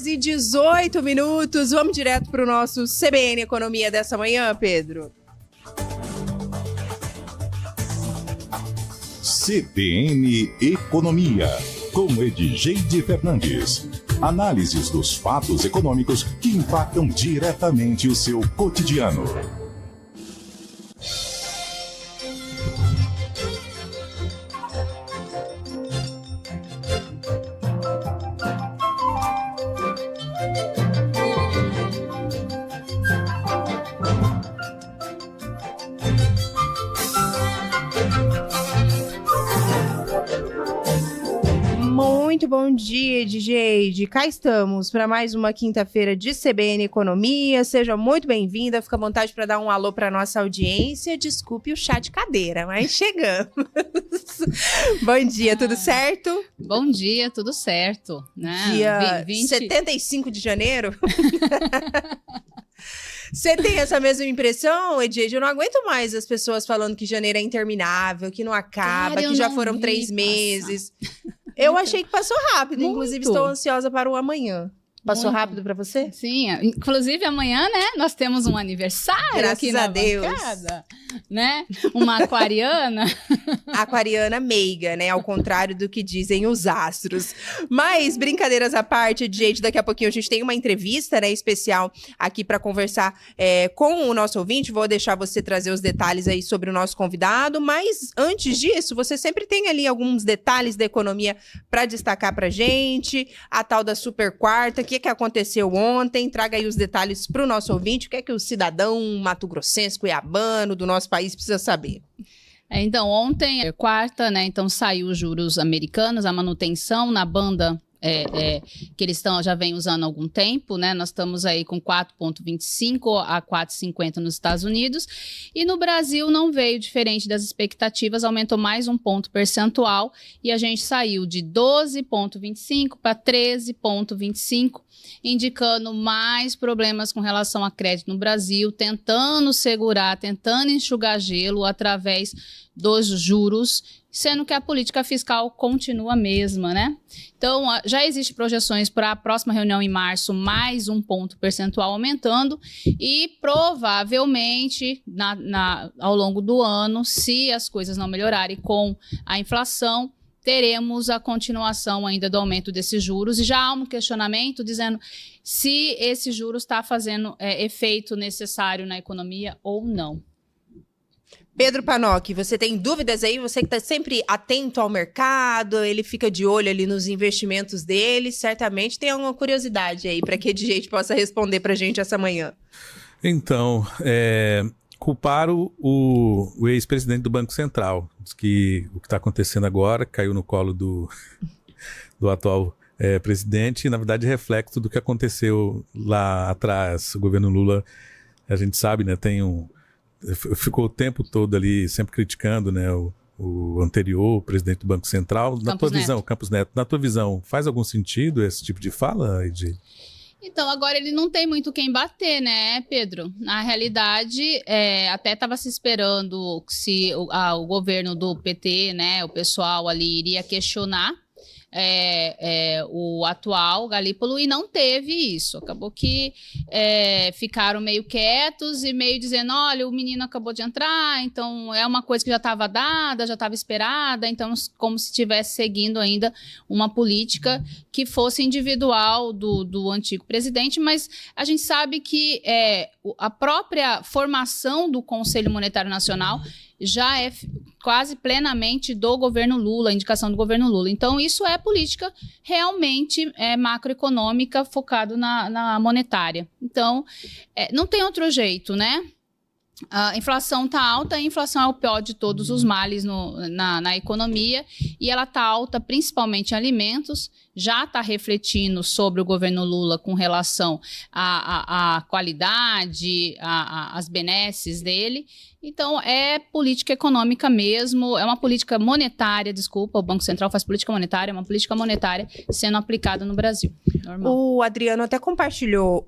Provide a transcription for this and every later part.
6h18. Vamos direto para o nosso CBN Economia dessa manhã, Pedro. CBN Economia, com Edjeide Fernandes. Análises dos fatos econômicos que impactam diretamente o seu cotidiano. Muito bom dia, Edjeide. Cá estamos para mais uma quinta-feira de CBN Economia. Seja muito bem-vinda. Fica à vontade para dar um alô para nossa audiência. Desculpe o chá de cadeira, mas chegamos. Bom dia, tudo certo? Bom dia, tudo certo. Né? Dia 75 de janeiro. Você tem essa mesma impressão, Edjeide? Eu não aguento mais as pessoas falando que janeiro é interminável, que não acaba, que já foram 3 meses. Eu achei que passou rápido, Muito. Inclusive estou ansiosa para o amanhã. Passou rápido para você? Sim, inclusive amanhã, né, nós temos um aniversário. Graças aqui na a Deus. bancada, né? Uma aquariana. Aquariana meiga, né? Ao contrário do que dizem os astros. Mas, brincadeiras à parte, gente, daqui a pouquinho a gente tem uma entrevista, né, especial aqui para conversar com o nosso ouvinte. Vou deixar você trazer os detalhes aí sobre o nosso convidado. Mas, antes disso, você sempre tem ali alguns detalhes da economia para destacar pra gente. A tal da super quarta, o que aconteceu ontem? Traga aí os detalhes para o nosso ouvinte. O que é que o cidadão mato-grossense, cuiabano do nosso país precisa saber? Então, ontem, quarta, né? Então saiu os juros americanos, a manutenção na banda que eles já vêm usando há algum tempo, né? Nós estamos aí com 4,25 a 4,50 nos Estados Unidos. E no Brasil não veio diferente das expectativas, aumentou mais um ponto percentual e a gente saiu de 12,25 para 13,25, indicando mais problemas com relação a crédito no Brasil, tentando segurar, tentando enxugar gelo através dos juros, sendo que a política fiscal continua a mesma, né? Então, já existem projeções para a próxima reunião em março, mais um ponto percentual aumentando e provavelmente ao longo do ano, se as coisas não melhorarem com a inflação, teremos a continuação ainda do aumento desses juros e já há um questionamento dizendo se esse juros está fazendo efeito necessário na economia ou não. Pedro Panocchi, você tem dúvidas aí? Você que está sempre atento ao mercado, ele fica de olho ali nos investimentos dele, certamente tem alguma curiosidade aí para que a gente possa responder para a gente essa manhã. Então, culparam o ex-presidente do Banco Central. Diz que o que está acontecendo agora caiu no colo do atual presidente, e na verdade é reflexo do que aconteceu lá atrás. O governo Lula, a gente sabe, né, ficou o tempo todo ali sempre criticando, né, o anterior presidente do Banco Central. Na tua visão, Campos Neto, na tua visão, faz algum sentido esse tipo de fala, Edjeide? Então, agora ele não tem muito quem bater, né, Pedro? Na realidade, até estava se esperando se o governo do PT, né, o pessoal ali iria questionar o atual Galípolo e não teve isso. Acabou que ficaram meio quietos e meio dizendo, olha, o menino acabou de entrar, então é uma coisa que já estava dada, já estava esperada, então como se estivesse seguindo ainda uma política que fosse individual do antigo presidente, mas a gente sabe que a própria formação do Conselho Monetário Nacional já é quase plenamente do governo Lula, indicação do governo Lula. Então, isso é política realmente macroeconômica focado na monetária. Então, não tem outro jeito, né? A inflação está alta, a inflação é o pior de todos os males na economia e ela está alta principalmente em alimentos, já está refletindo sobre o governo Lula com relação à qualidade, às benesses dele. Então, é política econômica mesmo, é uma política monetária, desculpa, o Banco Central faz política monetária, é uma política monetária sendo aplicada no Brasil. Normal. O Adriano até compartilhou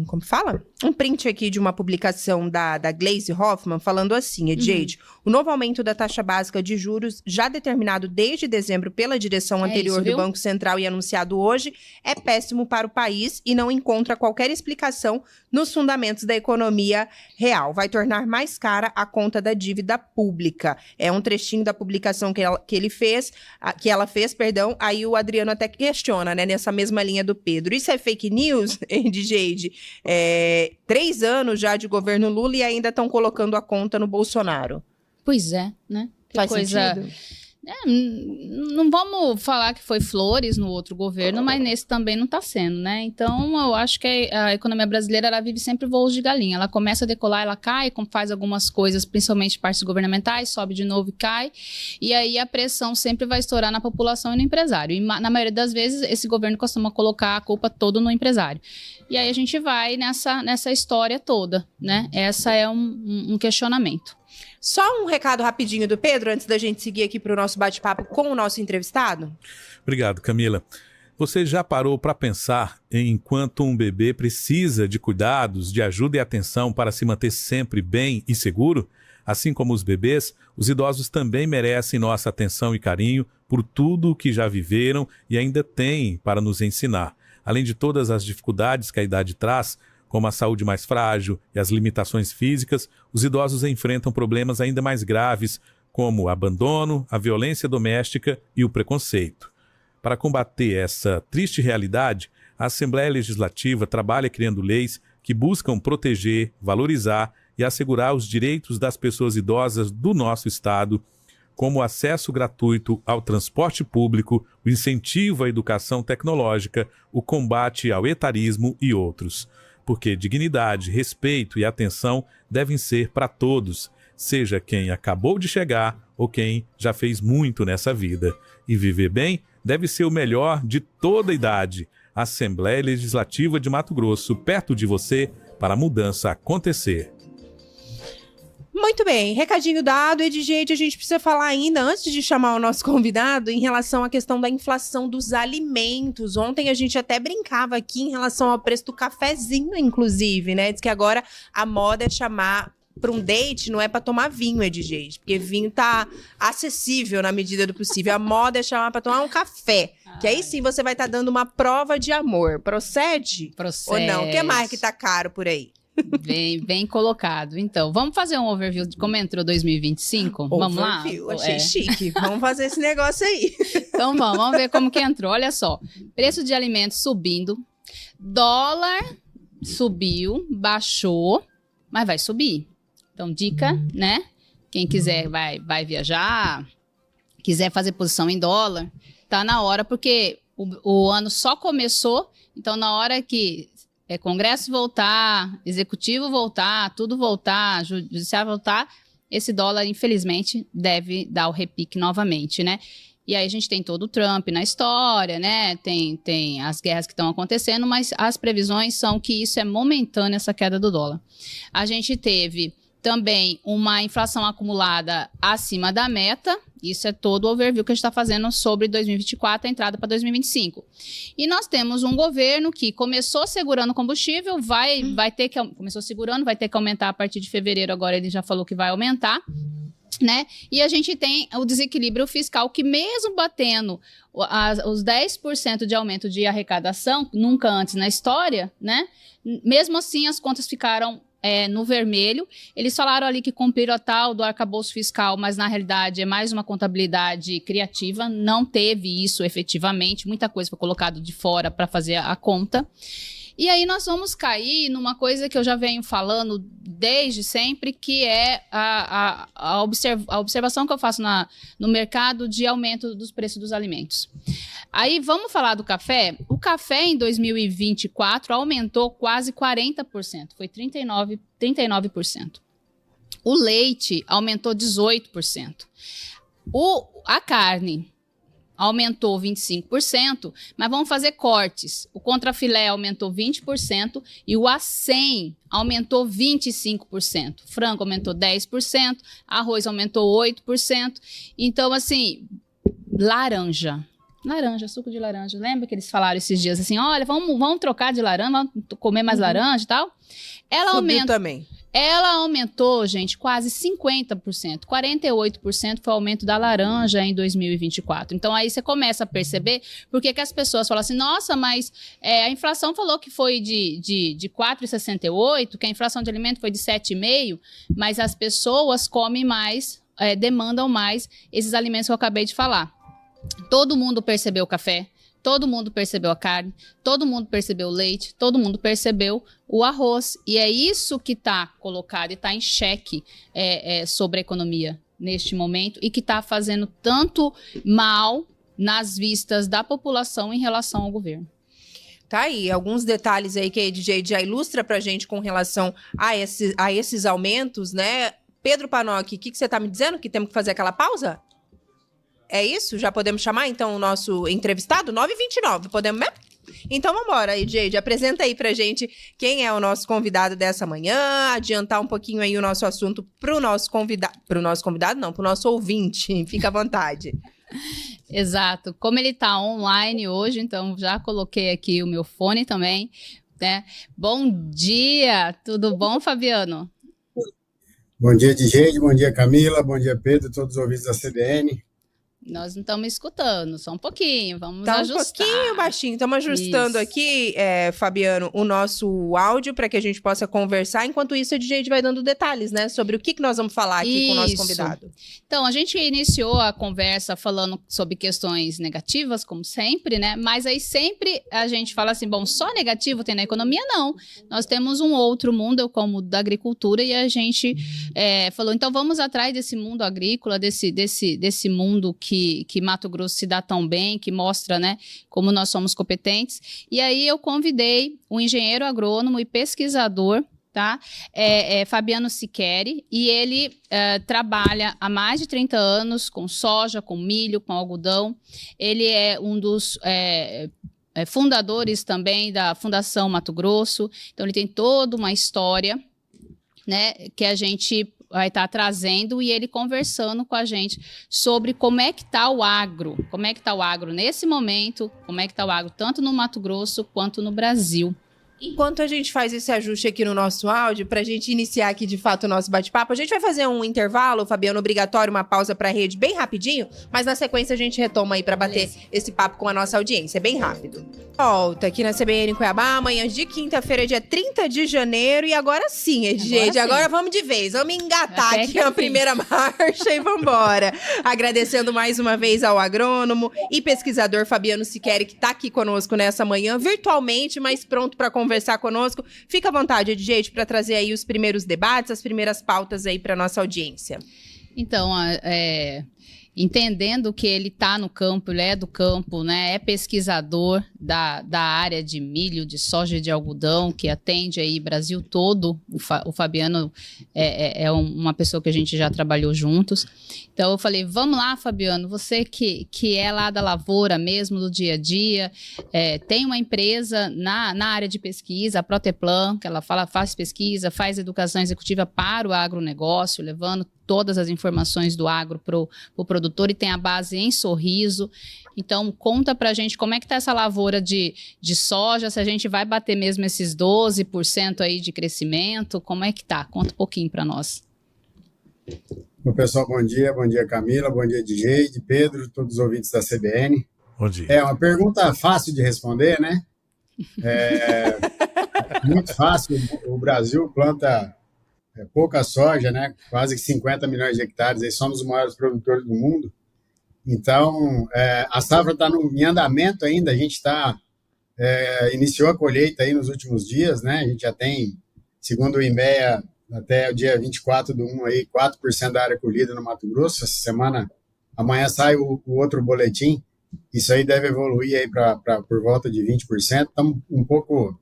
como fala? Um print aqui de uma publicação da Gleisi Hoffmann, falando assim, Edjeide, o novo aumento da taxa básica de juros, já determinado desde dezembro pela direção anterior anterior do Banco Central e anunciado hoje é péssimo para o país e não encontra qualquer explicação nos fundamentos da economia real. Vai tornar mais cara a conta da dívida pública. É um trechinho da publicação que ela fez, aí o Adriano até questiona, né, nessa mesma linha do Pedro. Isso é fake news, Edjeide? 3 anos já de governo Lula e ainda estão colocando a conta no Bolsonaro. Pois é, né? Que Faz coisa... sentido? Não vamos falar que foi flores no outro governo, mas nesse também não está sendo, né? Então, eu acho que a economia brasileira, ela vive sempre voos de galinha. Ela começa a decolar, ela cai, faz algumas coisas, principalmente partes governamentais, sobe de novo e cai. E aí a pressão sempre vai estourar na população e no empresário. E na maioria das vezes, esse governo costuma colocar a culpa toda no empresário. E aí a gente vai nessa história toda, né? Essa é um questionamento. Só um recado rapidinho do Pedro, antes da gente seguir aqui para o nosso bate-papo com o nosso entrevistado. Obrigado, Camila. Você já parou para pensar em quanto um bebê precisa de cuidados, de ajuda e atenção para se manter sempre bem e seguro? Assim como os bebês, os idosos também merecem nossa atenção e carinho por tudo o que já viveram e ainda têm para nos ensinar. Além de todas as dificuldades que a idade traz, como a saúde mais frágil e as limitações físicas, os idosos enfrentam problemas ainda mais graves, como o abandono, a violência doméstica e o preconceito. Para combater essa triste realidade, a Assembleia Legislativa trabalha criando leis que buscam proteger, valorizar e assegurar os direitos das pessoas idosas do nosso Estado, como o acesso gratuito ao transporte público, o incentivo à educação tecnológica, o combate ao etarismo e outros. Porque dignidade, respeito e atenção devem ser para todos, seja quem acabou de chegar ou quem já fez muito nessa vida. E viver bem deve ser o melhor de toda a idade. Assembleia Legislativa de Mato Grosso, perto de você, para a mudança acontecer. Muito bem, recadinho dado, Edjeide, a gente precisa falar ainda, antes de chamar o nosso convidado, em relação à questão da inflação dos alimentos. Ontem a gente até brincava aqui em relação ao preço do cafezinho, inclusive, né? Diz que agora a moda é chamar para um date, não é para tomar vinho, Edjeide, porque vinho tá acessível na medida do possível. A moda é chamar para tomar um café, que aí sim você vai estar dando uma prova de amor. Procede? Procede. Ou não? O que mais que tá caro por aí? Bem colocado. Então, vamos fazer um overview de como entrou 2025? Vamos lá? Achei chique. Vamos fazer esse negócio aí. Então vamos ver como que entrou. Olha só, preço de alimentos subindo, dólar subiu, baixou, mas vai subir. Então, dica, né? Quem quiser vai viajar, quiser fazer posição em dólar, tá na hora, porque o ano só começou, então na hora que Congresso voltar, Executivo voltar, tudo voltar, Judiciário voltar, esse dólar, infelizmente, deve dar o repique novamente, né? E aí a gente tem todo o Trump na história, né? Tem as guerras que estão acontecendo, mas as previsões são que isso é momentâneo, essa queda do dólar. A gente teve também uma inflação acumulada acima da meta. Isso é todo o overview que a gente está fazendo sobre 2024, a entrada para 2025. E nós temos um governo que começou segurando combustível, começou segurando, vai ter que aumentar a partir de fevereiro, agora ele já falou que vai aumentar, né? E a gente tem o desequilíbrio fiscal que, mesmo batendo os 10% de aumento de arrecadação, nunca antes na história, né? Mesmo assim as contas ficaram no vermelho. Eles falaram ali que cumpriram a tal do arcabouço fiscal, mas na realidade é mais uma contabilidade criativa, não teve isso efetivamente, muita coisa foi colocada de fora para fazer a conta. E aí nós vamos cair numa coisa que eu já venho falando desde sempre, que é a observação que eu faço no mercado de aumento dos preços dos alimentos. Aí vamos falar do café. O café em 2024 aumentou quase 40%, foi 39%. O leite aumentou 18%. A carne aumentou 25%, mas vamos fazer cortes. O contrafilé aumentou 20% e o A100 aumentou 25%. Frango aumentou 10%, arroz aumentou 8%. Então, assim, laranja, suco de laranja. Lembra que eles falaram esses dias assim, olha, vamos trocar de laranja, vamos comer mais laranja e tal? Ela subiu também. Ela aumentou, gente, quase 50%. 48% foi o aumento da laranja em 2024. Então, aí você começa a perceber por que as pessoas falam assim, nossa, mas a inflação falou que foi de 4,68, que a inflação de alimento foi de 7,5, mas as pessoas comem mais, demandam mais esses alimentos que eu acabei de falar. Todo mundo percebeu o café, todo mundo percebeu a carne, todo mundo percebeu o leite, todo mundo percebeu o arroz. E é isso que está colocado e está em xeque sobre a economia neste momento e que está fazendo tanto mal nas vistas da população em relação ao governo. Tá aí, alguns detalhes aí que a DJ já ilustra pra gente com relação a esses aumentos, né? Pedro Panocchi, o que você tá me dizendo? Que temos que fazer aquela pausa? É isso? Já podemos chamar, então, o nosso entrevistado? 9h29, podemos mesmo? Então, vamos embora aí, Jade. Apresenta aí pra gente quem é o nosso convidado dessa manhã, adiantar um pouquinho aí o nosso assunto pro nosso convidado. Pro nosso convidado, não, pro nosso ouvinte. Fica à vontade. Exato. Como ele tá online hoje, então já coloquei aqui o meu fone também, né? Bom dia! Tudo bom, Fabiano? Bom dia, DJ, bom dia, Camila, bom dia, Pedro, todos os ouvintes da CBN. Nós não estamos escutando, só um pouquinho, vamos ajustar. Um pouquinho baixinho, estamos ajustando aqui, Fabiano, o nosso áudio para que a gente possa conversar. Enquanto isso, a DJ vai dando detalhes, né, sobre o que nós vamos falar aqui com o nosso convidado. Então, a gente iniciou a conversa falando sobre questões negativas, como sempre, né, mas aí sempre a gente fala assim, bom, só negativo tem na economia? Não, nós temos um outro mundo, como o da agricultura, e a gente falou, então vamos atrás desse mundo agrícola, desse mundo que Mato Grosso se dá tão bem, que mostra, né, como nós somos competentes. E aí eu convidei um engenheiro agrônomo e pesquisador, tá? Fabiano Siqueri, e ele trabalha há mais de 30 anos com soja, com milho, com algodão. Ele é um dos fundadores também da Fundação Mato Grosso, então ele tem toda uma história, né, que a gente vai estar trazendo e ele conversando com a gente sobre como é que está o agro nesse momento, como é que está o agro tanto no Mato Grosso quanto no Brasil. Enquanto a gente faz esse ajuste aqui no nosso áudio, para a gente iniciar aqui de fato o nosso bate-papo, a gente vai fazer um intervalo, Fabiano, obrigatório, uma pausa para a rede bem rapidinho, mas na sequência a gente retoma aí para bater esse papo com a nossa audiência, bem rápido. Volta aqui na CBN em Cuiabá, amanhã de quinta-feira, dia 30 de janeiro, e agora sim, gente, agora vamos de vez, vamos engatar aqui a primeira marcha e vambora. Agradecendo mais uma vez ao agrônomo e pesquisador Fabiano Siqueri, que está aqui conosco nessa manhã, virtualmente, mas pronto para conversar conosco. Fica à vontade, DJ, para trazer aí os primeiros debates, as primeiras pautas aí para nossa audiência. Então, entendendo que ele está no campo, ele é do campo, né? É pesquisador da área de milho, de soja e de algodão, que atende aí Brasil todo. O Fabiano é uma pessoa que a gente já trabalhou juntos. Então eu falei, vamos lá, Fabiano, você que é lá da lavoura mesmo, do dia a dia, tem uma empresa na área de pesquisa, a Proteplan, que ela faz pesquisa, faz educação executiva para o agronegócio, levando todas as informações do agro para o produtor, e tem a base em Sorriso. Então, conta pra gente como é que tá essa lavoura de soja, se a gente vai bater mesmo esses 12% aí de crescimento, como é que tá? Conta um pouquinho para nós. Bom, pessoal, bom dia Camila, bom dia DJ, de Pedro, todos os ouvintes da CBN. Bom dia. É uma pergunta fácil de responder, né? Muito fácil, o Brasil planta pouca soja, né? Quase 50 milhões de hectares, aí somos os maiores produtores do mundo. Então, a safra está em andamento ainda, a gente iniciou a colheita aí nos últimos dias, né? A gente já tem, segundo o INMEA, até o dia 24/1, aí, 4% da área colhida no Mato Grosso. Essa semana, amanhã sai o outro boletim, isso aí deve evoluir aí por volta de 20%. Estamos um pouco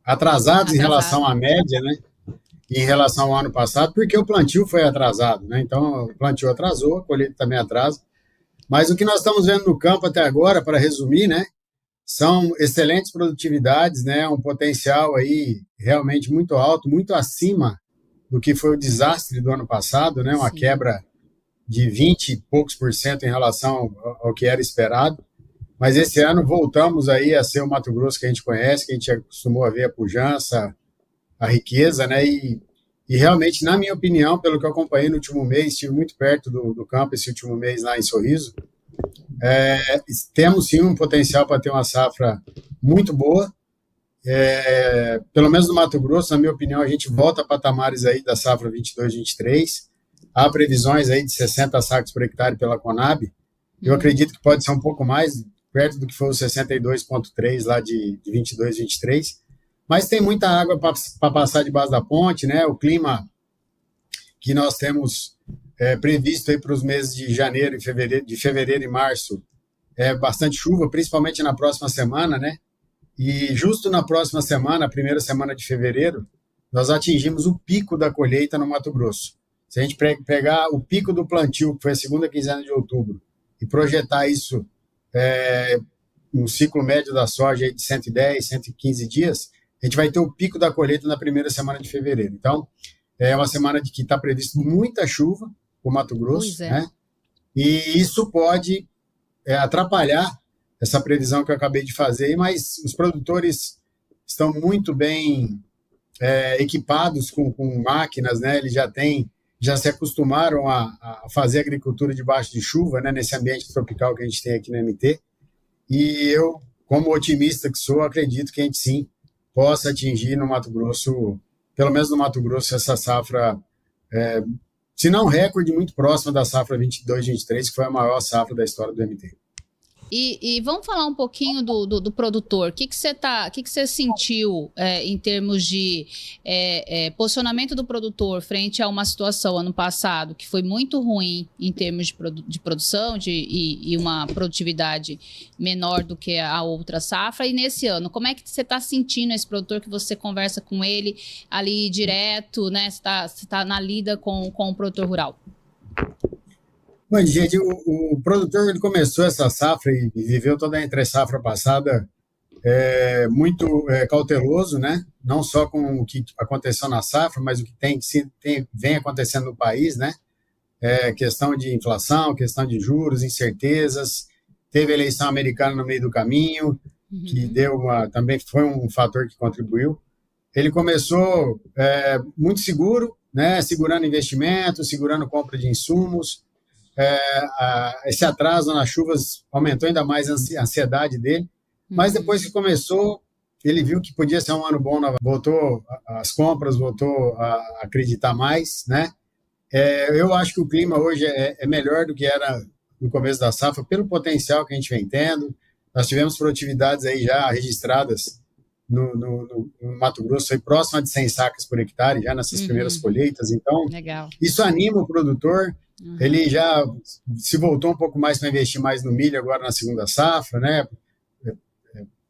atrasados em relação à média, né? Em relação ao ano passado, porque o plantio foi atrasado, né? Então, o plantio atrasou, a colheita também atrasa. Mas o que nós estamos vendo no campo até agora, para resumir, né, são excelentes produtividades, né, um potencial aí realmente muito alto, muito acima do que foi o desastre do ano passado, né, uma Sim. quebra de 20 e poucos % em relação ao que era esperado. Mas esse ano voltamos aí a ser o Mato Grosso que a gente conhece, que a gente acostumou a ver a pujança, a riqueza, né, e E realmente, na minha opinião, pelo que eu acompanhei no último mês, estive muito perto do campo esse último mês lá em Sorriso, temos sim um potencial para ter uma safra muito boa. Pelo menos no Mato Grosso, na minha opinião, a gente volta a patamares aí da safra 22-23. Há previsões aí de 60 sacos por hectare pela Conab. Eu acredito que pode ser um pouco mais, perto do que foi o 62,3 lá de 22-23. Mas tem muita água para passar debaixo da ponte, né? O clima que nós temos previsto aí para os meses de janeiro e fevereiro, de fevereiro e março, bastante chuva, principalmente na próxima semana, né? E justo na próxima semana, a primeira semana de fevereiro, nós atingimos o pico da colheita no Mato Grosso. Se a gente pegar o pico do plantio, que foi a segunda quinzena de outubro, e projetar isso no ciclo médio da soja aí de 110, 115 dias, a gente vai ter o pico da colheita na primeira semana de fevereiro. Então, é uma semana de que está previsto muita chuva para o Mato Grosso, né? E isso pode atrapalhar essa previsão que eu acabei de fazer, mas os produtores estão muito bem equipados com máquinas, né? Eles já se acostumaram a fazer agricultura debaixo de chuva, né? Nesse ambiente tropical que a gente tem aqui no MT. E eu, como otimista que sou, acredito que a gente sim possa atingir no Mato Grosso, pelo menos no Mato Grosso, essa safra, se não recorde, muito próxima da safra 22-23, que foi a maior safra da história do MT. E vamos falar um pouquinho do produtor. O que você sentiu em termos de posicionamento do produtor frente a uma situação ano passado que foi muito ruim em termos de produção e uma produtividade menor do que a outra safra? E nesse ano, como é que você está sentindo esse produtor, que você conversa com ele ali direto, né? Você tá na lida com o produtor rural? Bom, gente, o produtor, ele começou essa safra e viveu toda a entre-safra passada muito cauteloso, né? Não só com o que aconteceu na safra, mas o que vem acontecendo no país, né? Questão de inflação, questão de juros, incertezas. Teve a eleição americana no meio do caminho, que também foi um fator que contribuiu. Ele começou muito seguro, né? Segurando investimentos, segurando compra de insumos. Esse atraso nas chuvas aumentou ainda mais a ansiedade dele, mas depois que começou, ele viu que podia ser um ano bom, voltou às compras, voltou a acreditar mais, né? Eu acho que o clima hoje é melhor do que era no começo da safra, pelo potencial que a gente vem tendo. Nós tivemos produtividades aí já registradas no Mato Grosso, aí próxima de 100 sacas por hectare, já nessas primeiras colheitas. Então, legal. Isso anima o produtor. Ele já se voltou um pouco mais para investir mais no milho agora na segunda safra, né?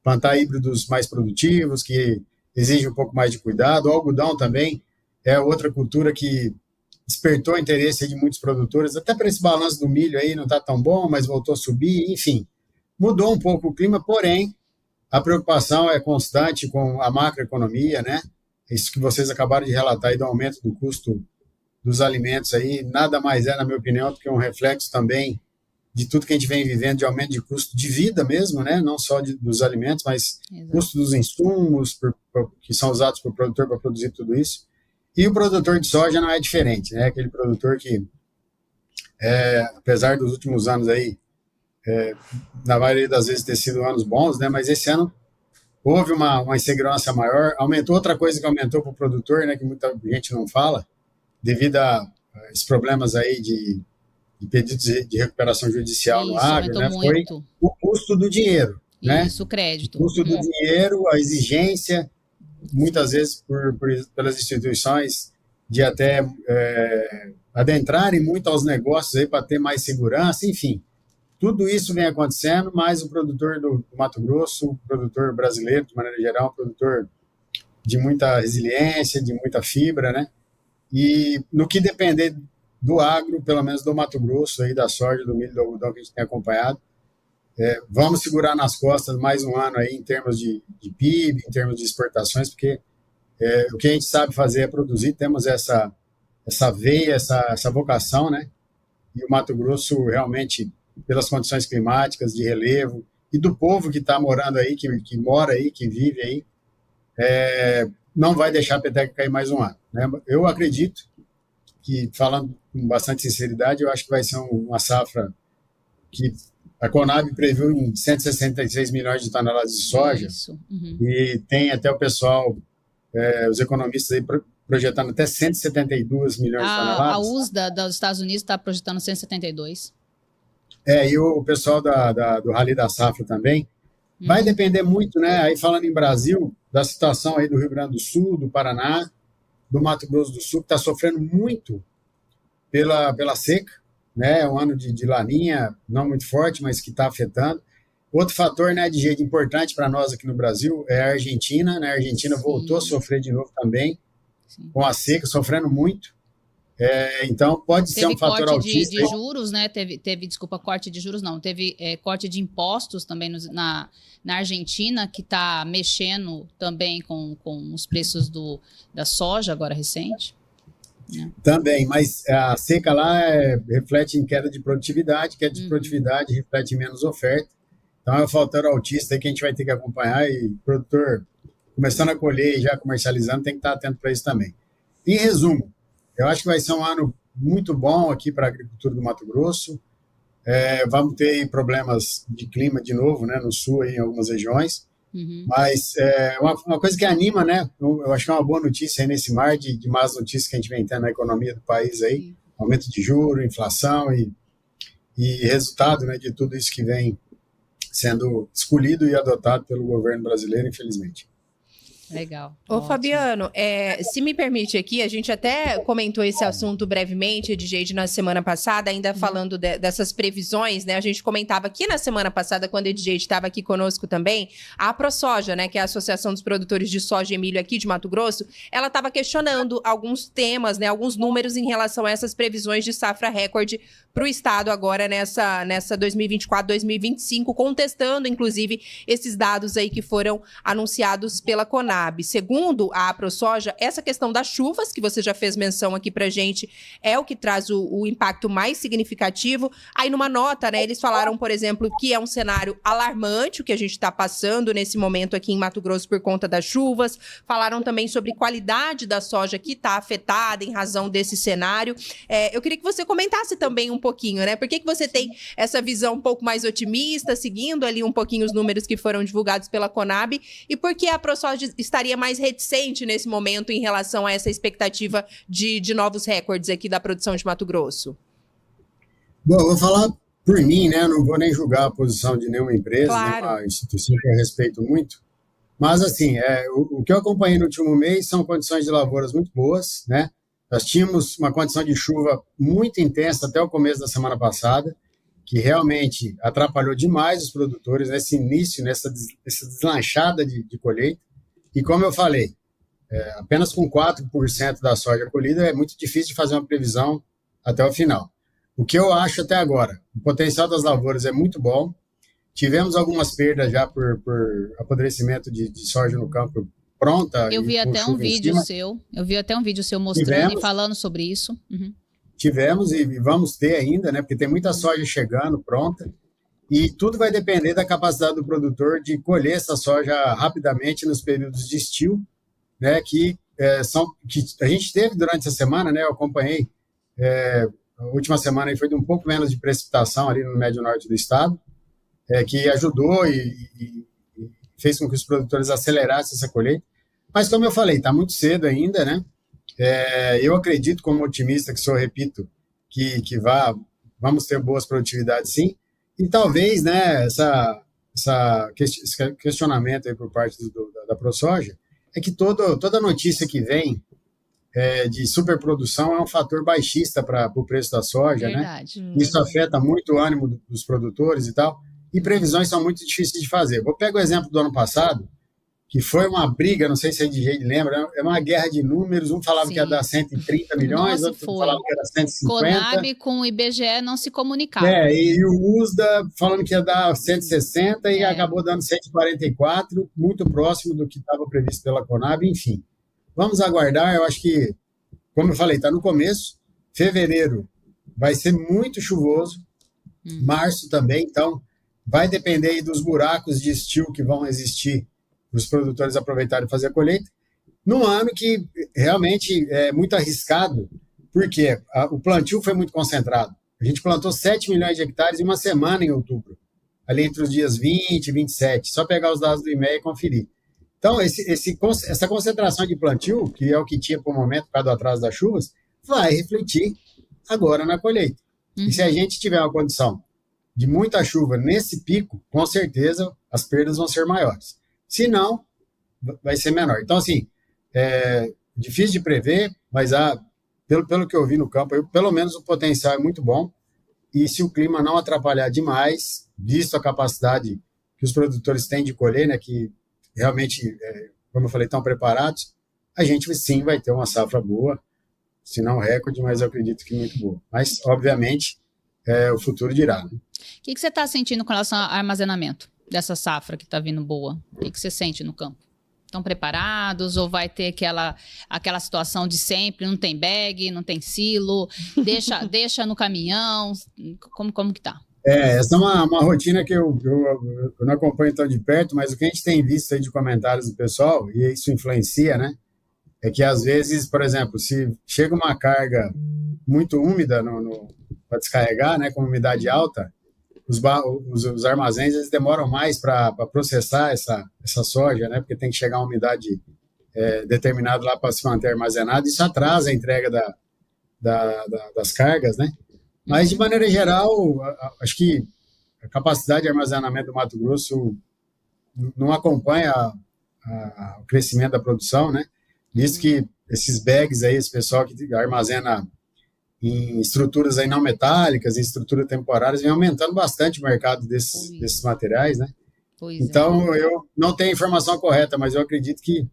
Plantar híbridos mais produtivos, que exigem um pouco mais de cuidado. O algodão também é outra cultura que despertou interesse de muitos produtores, até para esse balanço do milho aí não está tão bom, mas voltou a subir, enfim. Mudou um pouco o clima, porém, a preocupação é constante com a macroeconomia, né? Isso que vocês acabaram de relatar aí do aumento do custo dos alimentos aí, nada mais na minha opinião, do que um reflexo também de tudo que a gente vem vivendo de aumento de custo de vida mesmo, né? Não só dos alimentos, mas custo dos insumos que são usados pelo produtor para produzir tudo isso. E o produtor de soja não é diferente, né? Aquele produtor que, apesar dos últimos anos aí, na maioria das vezes ter sido anos bons, né? Mas esse ano houve uma insegurança maior. Aumentou outra coisa que aumentou para o produtor, né? Que muita gente não fala, devido a esses problemas aí de pedidos de recuperação judicial no agro, né? Foi o custo do dinheiro, né? Isso, o crédito. O custo do dinheiro, a exigência, muitas vezes pelas instituições, de até adentrarem muito aos negócios aí para ter mais segurança, enfim. Tudo isso vem acontecendo, mas o produtor do Mato Grosso, o produtor brasileiro, de maneira geral, um produtor de muita resiliência, de muita fibra, né? E no que depender do agro, pelo menos do Mato Grosso, aí, da soja, do milho, do algodão que a gente tem acompanhado, vamos segurar nas costas mais um ano aí em termos de PIB, em termos de exportações, porque o que a gente sabe fazer é produzir, temos essa veia, essa vocação, né? E o Mato Grosso realmente, pelas condições climáticas, de relevo, e do povo que está morando aí, que mora aí, que vive aí, não vai deixar a peteca cair mais um ano, né? Eu acredito que, falando com bastante sinceridade, eu acho que vai ser uma safra que a Conab previu em 166 milhões de toneladas de soja. Isso. E tem até o pessoal, os economistas aí projetando até 172 milhões de toneladas. A USDA dos Estados Unidos está projetando 172. E o pessoal do Rally da Safra também. Vai depender muito, né? Aí falando em Brasil, da situação aí do Rio Grande do Sul, do Paraná, do Mato Grosso do Sul, que está sofrendo muito pela seca, né? É um ano de laninha, não muito forte, mas que está afetando. Outro fator, né, de jeito importante para nós aqui no Brasil é a Argentina, né? A Argentina voltou a sofrer de novo também, com a seca, sofrendo muito. Então, pode ser um fator altíssimo. Teve corte de juros, né? Corte de juros não. Teve corte de impostos também na Argentina, que está mexendo também com os preços da soja, agora recente. Também, mas a seca lá reflete em queda de produtividade reflete em menos oferta. Então, é um fator altíssimo aí que a gente vai ter que acompanhar, e o produtor, começando a colher e já comercializando, tem que estar atento para isso também. Em resumo, eu acho que vai ser um ano muito bom aqui para a agricultura do Mato Grosso. Vamos ter problemas de clima de novo, né, no sul, aí, em algumas regiões. Mas uma coisa que anima, né? Eu acho que é uma boa notícia aí nesse mar de más notícias que a gente vem tendo na economia do país aí. Aumento de juros, inflação e resultado, né, de tudo isso que vem sendo escolhido e adotado pelo governo brasileiro, infelizmente. Legal. Ô, Fabiano, se me permite aqui, a gente até comentou esse assunto brevemente, Edjeide, na semana passada, ainda falando dessas previsões, né? A gente comentava aqui na semana passada, quando a Edjeide estava aqui conosco também, a ProSoja, né, que é a Associação dos Produtores de Soja e Milho aqui de Mato Grosso, ela estava questionando alguns temas, né, alguns números em relação a essas previsões de safra recorde para o estado agora nessa 2024-2025, contestando, inclusive, esses dados aí que foram anunciados pela Conab. Segundo a ProSoja, essa questão das chuvas, que você já fez menção aqui pra gente, é o que traz o impacto mais significativo. Aí numa nota, né, eles falaram, por exemplo, que é um cenário alarmante o que a gente está passando nesse momento aqui em Mato Grosso por conta das chuvas. Falaram também sobre qualidade da soja que está afetada em razão desse cenário. Eu queria que você comentasse também um pouquinho, né? Por que você tem essa visão um pouco mais otimista, seguindo ali um pouquinho os números que foram divulgados pela Conab, e por que a ProSoja estaria mais reticente nesse momento em relação a essa expectativa de novos recordes aqui da produção de Mato Grosso? Bom, eu vou falar por mim, né? Eu não vou nem julgar a posição de nenhuma empresa, claro, nenhuma instituição que eu respeito muito. Mas, assim, o que eu acompanhei no último mês são condições de lavouras muito boas, né? Nós tínhamos uma condição de chuva muito intensa até o começo da semana passada, que realmente atrapalhou demais os produtores nesse início, nessa deslanchada de colheita. E como eu falei, apenas com 4% da soja colhida é muito difícil de fazer uma previsão até o final. O que eu acho até agora, o potencial das lavouras é muito bom. Tivemos algumas perdas já por apodrecimento de soja no campo pronta. Eu vi até um vídeo seu mostrando e falando sobre isso. Tivemos e vamos ter ainda, né? Porque tem muita soja chegando pronta. E tudo vai depender da capacidade do produtor de colher essa soja rapidamente nos períodos de estio, né, que a gente teve durante essa semana, né, eu acompanhei, a última semana aí foi de um pouco menos de precipitação ali no médio norte do estado, que ajudou e fez com que os produtores acelerassem essa colheita. Mas, como eu falei, está muito cedo ainda, né? Eu acredito, como otimista que sou, repito, que vamos ter boas produtividades, sim. E talvez, né, esse questionamento aí por parte da ProSoja é que toda notícia que vem de superprodução é um fator baixista para o preço da soja, verdade, né? Isso afeta muito o ânimo dos produtores e tal, e previsões são muito difíceis de fazer. Vou pegar o exemplo do ano passado, que foi uma briga, não sei se a gente lembra, é uma guerra de números, um falava que ia dar 130 milhões, outro falava que era 150. Conab com o IBGE não se comunicavam. E o USDA falando que ia dar 160 e acabou dando 144, muito próximo do que estava previsto pela Conab, enfim. Vamos aguardar, eu acho que, como eu falei, está no começo, fevereiro vai ser muito chuvoso, março também, então vai depender aí dos buracos de estio que vão existir para os produtores aproveitarem e fazer a colheita. num ano que realmente é muito arriscado, porque o plantio foi muito concentrado. A gente plantou 7 milhões de hectares em uma semana em outubro, ali entre os dias 20 e 27, só pegar os dados do IMEA e conferir. Então, essa concentração de plantio, que é o que tinha por momento, por causa do atraso das chuvas, vai refletir agora na colheita. E se a gente tiver uma condição de muita chuva nesse pico, com certeza as perdas vão ser maiores. Se não, vai ser menor. Então, assim, é difícil de prever, mas pelo que eu vi no campo, pelo menos o potencial é muito bom. E se o clima não atrapalhar demais, visto a capacidade que os produtores têm de colher, né, que realmente, como eu falei, estão preparados, a gente sim vai ter uma safra boa, se não recorde, mas eu acredito que muito boa. Mas, obviamente, o futuro dirá. Né? O que você está sentindo com relação ao armazenamento dessa safra que está vindo boa? O que você sente no campo? Estão preparados ou vai ter aquela situação de sempre, não tem bag, não tem silo, deixa no caminhão, como que tá? Essa é uma rotina que eu não acompanho tão de perto, mas o que a gente tem visto aí de comentários do pessoal, e isso influencia, né, é que às vezes, por exemplo, se chega uma carga muito úmida para descarregar, né, com umidade alta, os armazéns eles demoram mais para processar essa soja, né? Porque tem que chegar a uma umidade determinada lá para se manter armazenado. Isso atrasa a entrega das cargas, né? Mas, de maneira geral, acho que a capacidade de armazenamento do Mato Grosso não acompanha o crescimento da produção, né? Visto que esses bags aí, esse pessoal que armazena em estruturas aí não metálicas, em estruturas temporárias, vem aumentando bastante o mercado desses materiais, né? Então, eu não tenho a informação correta, mas eu acredito que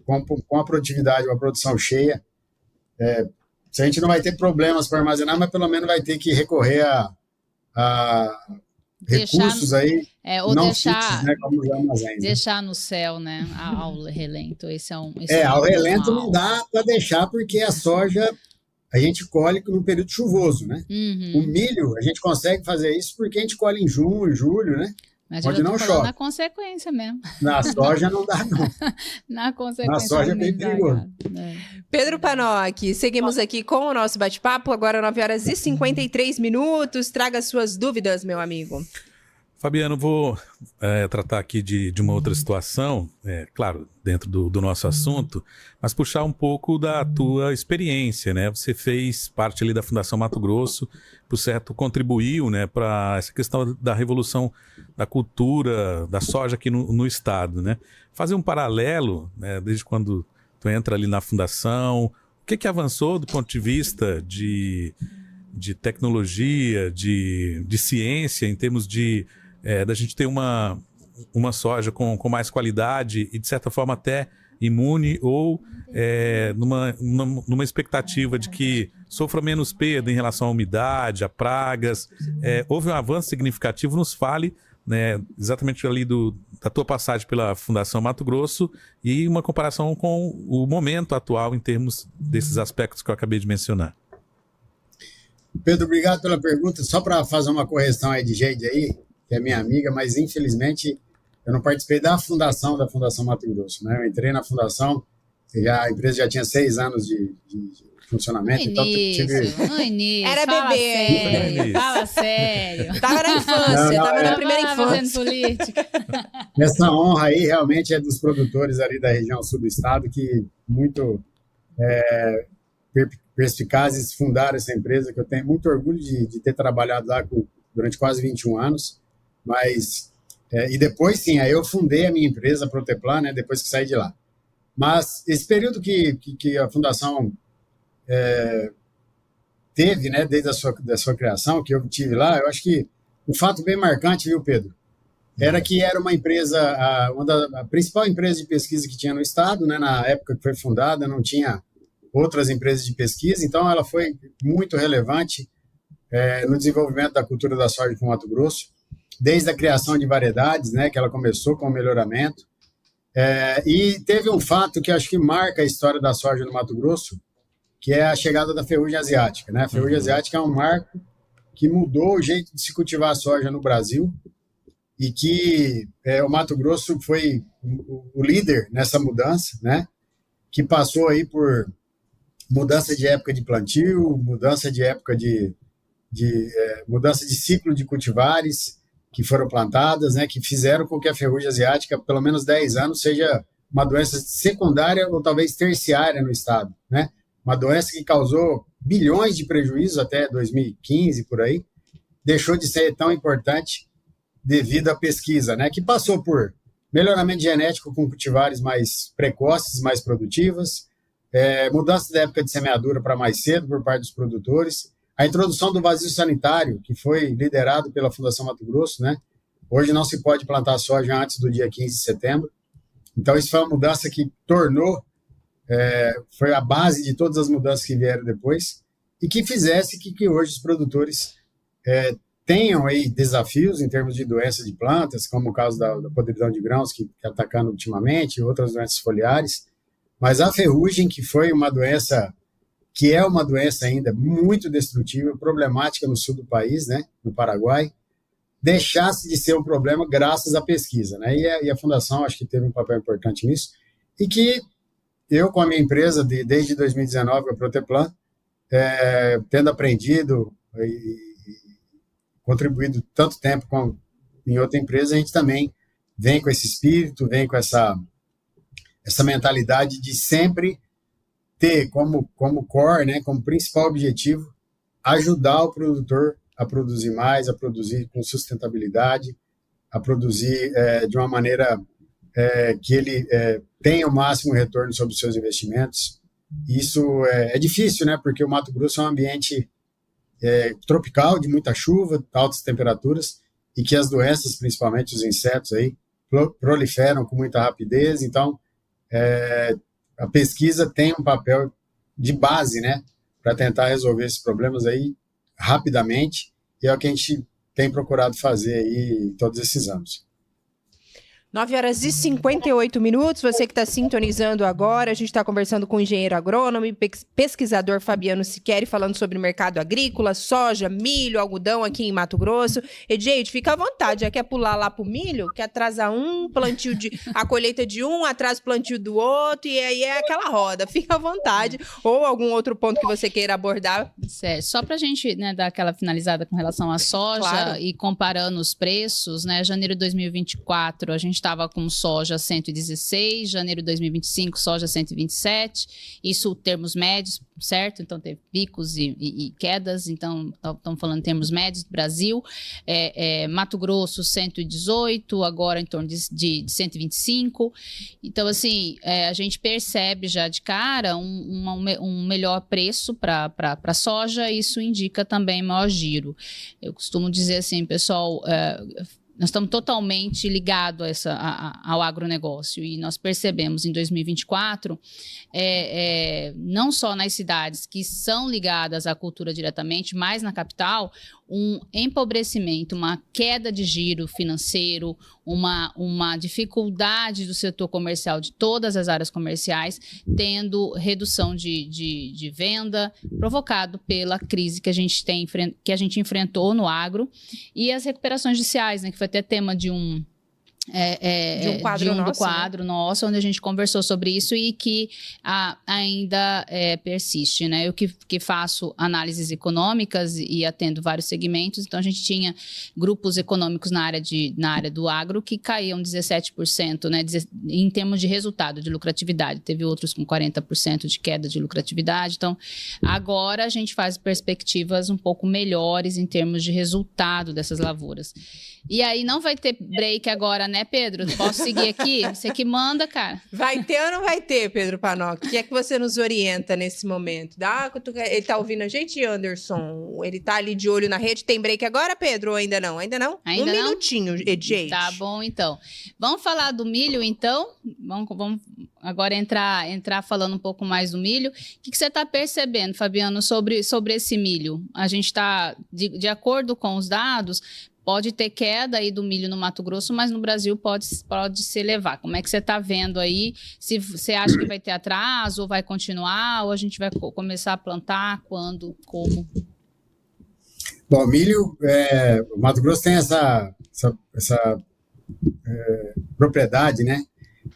com a produtividade, uma produção cheia, se a gente não vai ter problemas para armazenar, mas pelo menos vai ter que recorrer a recursos aí ou não deixar, fixos, né, como os armazéns. Deixar no céu, né, ao relento. Esse ao relento não dá para deixar, porque a soja a gente colhe no período chuvoso, né? O milho, a gente consegue fazer isso porque a gente colhe em junho, julho, né? Mas onde não chove. Na consequência mesmo. Na soja não dá, não. Na consequência. Na soja é bem perigoso. Pedro Panocchi, seguimos aqui com o nosso bate-papo, agora 9h53. Traga suas dúvidas, meu amigo. Fabiano, vou tratar aqui de uma outra situação, claro, dentro do nosso assunto, mas puxar um pouco da tua experiência, né? Você fez parte ali da Fundação Mato Grosso, por certo, contribuiu, né, para essa questão da revolução da cultura da soja aqui no estado, né? Fazer um paralelo, né, desde quando tu entra ali na fundação, o que avançou do ponto de vista de tecnologia, de ciência, em termos da gente ter uma soja com mais qualidade e, de certa forma, até imune ou numa expectativa de que sofra menos perda em relação à umidade, a pragas. Houve um avanço significativo. Nos fale, né, exatamente ali da tua passagem pela Fundação Mato Grosso e uma comparação com o momento atual em termos desses aspectos que eu acabei de mencionar. Pedro, obrigado pela pergunta. Só para fazer uma correção aí de Geide aí, que é minha amiga, mas infelizmente eu não participei da Fundação Mato Grosso, né? Eu entrei na Fundação, a empresa já tinha 6 anos de funcionamento, então início, era bebê, fala sério. Tava na infância, tava na primeira infância. Política. Essa honra aí realmente é dos produtores ali da região sul do estado, que muito perspicazes fundaram essa empresa, que eu tenho muito orgulho de ter trabalhado lá durante quase 21 anos, mas e depois sim, aí eu fundei a minha empresa, a Proteplan, né, depois que saí de lá. Mas esse período que a fundação teve, né, desde a sua criação, que eu tive lá, eu acho que o fato bem marcante, viu, Pedro, era que era uma empresa, a principal empresa de pesquisa que tinha no estado, né, na época que foi fundada, não tinha outras empresas de pesquisa, então ela foi muito relevante no desenvolvimento da cultura da soja no Mato Grosso, desde a criação de variedades, né, que ela começou com o melhoramento, e teve um fato que acho que marca a história da soja no Mato Grosso, que é a chegada da ferrugem asiática, né? A ferrugem asiática é um marco que mudou o jeito de se cultivar a soja no Brasil, e que o Mato Grosso foi o líder nessa mudança, né? Que passou aí por mudança de época de plantio, mudança de época mudança de ciclo de cultivares que foram plantadas, né? Que fizeram com que a ferrugem asiática, pelo menos 10 anos, seja uma doença secundária ou talvez terciária no estado, né? Uma doença que causou bilhões de prejuízos até 2015, por aí, deixou de ser tão importante devido à pesquisa, né? Que passou por melhoramento genético com cultivares mais precoces, mais produtivas, mudança da época de semeadura para mais cedo por parte dos produtores, a introdução do vazio sanitário, que foi liderado pela Fundação Mato Grosso, né? Hoje não se pode plantar soja antes do dia 15 de setembro. Então, isso foi uma mudança que tornou, foi a base de todas as mudanças que vieram depois, e que fizesse que hoje os produtores tenham aí desafios em termos de doença de plantas, como o caso da podridão de grãos, que está atacando ultimamente, outras doenças foliares, mas a ferrugem, que foi uma doença, que é uma doença ainda muito destrutiva, problemática no sul do país, né, no Paraguai, deixasse de ser um problema graças à pesquisa, né, e a Fundação acho que teve um papel importante nisso, e que eu, com a minha empresa, desde 2019, a Proteplan, tendo aprendido e contribuído tanto tempo em outra empresa, a gente também vem com esse espírito, vem com essa mentalidade de sempre ter como core, né, como principal objetivo, ajudar o produtor a produzir mais, a produzir com sustentabilidade, a produzir de uma maneira que ele tenha o máximo retorno sobre os seus investimentos. Isso é difícil, né, porque o Mato Grosso é um ambiente tropical, de muita chuva, altas temperaturas, e que as doenças, principalmente os insetos, aí, proliferam com muita rapidez. Então, a pesquisa tem um papel de base, né, para tentar resolver esses problemas aí rapidamente, e é o que a gente tem procurado fazer aí todos esses anos. 9h58, você que está sintonizando agora, a gente está conversando com o engenheiro agrônomo e pesquisador Fabiano Siqueri, falando sobre mercado agrícola, soja, milho, algodão aqui em Mato Grosso. E, gente, fica à vontade, já quer pular lá pro milho, que atrasa a colheita de um, atrasa o plantio do outro, e aí é aquela roda, fica à vontade. Ou algum outro ponto que você queira abordar. Certo. Só para a gente, né, dar aquela finalizada com relação à soja, claro, e comparando os preços, né, janeiro de 2024, a gente estava com soja 116, janeiro de 2025, soja 127, isso termos médios, certo? Então, teve picos e quedas, então, estamos falando em termos médios do Brasil. Mato Grosso, 118, agora em torno de 125. Então, assim, a gente percebe já de cara um melhor preço para a soja, isso indica também maior giro. Eu costumo dizer assim, pessoal, nós estamos totalmente ligados ao agronegócio e nós percebemos em 2024, não só nas cidades que são ligadas à cultura diretamente, mas na capital, um empobrecimento, uma queda de giro financeiro, uma dificuldade do setor comercial, de todas as áreas comerciais, tendo redução de venda, provocado pela crise que a gente enfrentou no agro, e as recuperações judiciais, né, que foi até tema de um quadro nosso, onde a gente conversou sobre isso e que ainda persiste, né? Eu que faço análises econômicas e atendo vários segmentos, então a gente tinha grupos econômicos na área do agro que caíam 17%, né? Em termos de resultado, de lucratividade. Teve outros com 40% de queda de lucratividade. Então, agora a gente faz perspectivas um pouco melhores em termos de resultado dessas lavouras. E aí não vai ter break agora, né, Pedro? Posso seguir aqui? Você que manda, cara. Vai ter ou não vai ter, Pedro Panoc? O que é que você nos orienta nesse momento? Ele tá ouvindo a gente, Anderson? Ele tá ali de olho na rede. Tem break agora, Pedro, ou ainda não? Ainda não? Ainda não? Minutinho, gente. Tá bom, então. Vamos falar do milho, então? Vamos agora entrar falando um pouco mais do milho. O que você está percebendo, Fabiano, sobre esse milho? A gente está, de acordo com os dados, pode ter queda aí do milho no Mato Grosso, mas no Brasil pode se elevar. Como é que você está vendo aí? Se você acha que vai ter atraso, ou vai continuar, ou a gente vai começar a plantar? Quando? Como? Bom, milho, o Mato Grosso tem essa propriedade, né?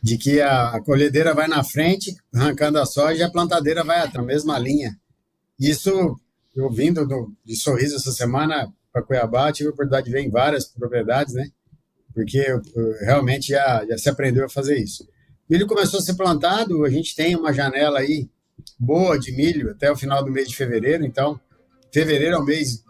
De que a colhedeira vai na frente, arrancando a soja, e a plantadeira vai atrás, na mesma linha. Isso, eu vindo de Sorriso essa semana para Cuiabá, tive a oportunidade de ver em várias propriedades, né? Porque realmente já se aprendeu a fazer isso. Milho começou a ser plantado, a gente tem uma janela aí boa de milho até o final do mês de fevereiro, então fevereiro é o mês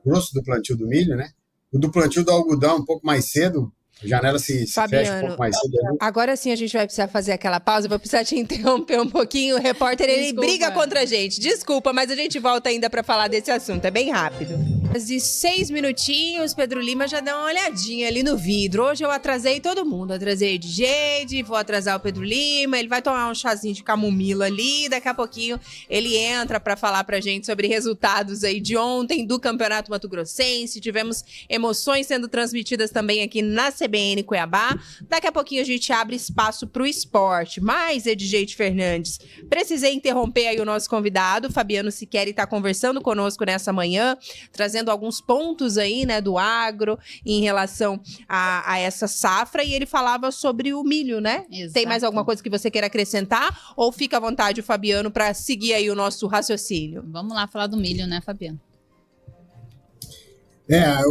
grosso do plantio do milho, né? O do plantio do algodão um pouco mais cedo, a janela se fecha um pouco mais cedo. Agora sim a gente vai precisar fazer aquela pausa, vou precisar te interromper um pouquinho. O repórter, ele briga contra a gente. Desculpa, mas a gente volta ainda para falar desse assunto, é bem rápido. De 6 minutinhos, Pedro Lima já deu uma olhadinha ali no vidro. Hoje eu atrasei todo mundo. Atrasei de Jade, vou atrasar o Pedro Lima. Ele vai tomar um chazinho de camomila ali. Daqui a pouquinho ele entra para falar pra gente sobre resultados aí de ontem do Campeonato Mato Grossense. Tivemos emoções sendo transmitidas também aqui na CBN Cuiabá. Daqui a pouquinho a gente abre espaço pro esporte. Mas, Edjeide Fernandes, precisei interromper aí o nosso convidado. Fabiano Siqueri está conversando conosco nessa manhã, trazendo alguns pontos aí, né, do agro em relação a essa safra, e ele falava sobre o milho, né? Exato. Tem mais alguma coisa que você queira acrescentar? Ou fica à vontade, Fabiano, para seguir aí o nosso raciocínio? Vamos lá falar do milho, né, Fabiano?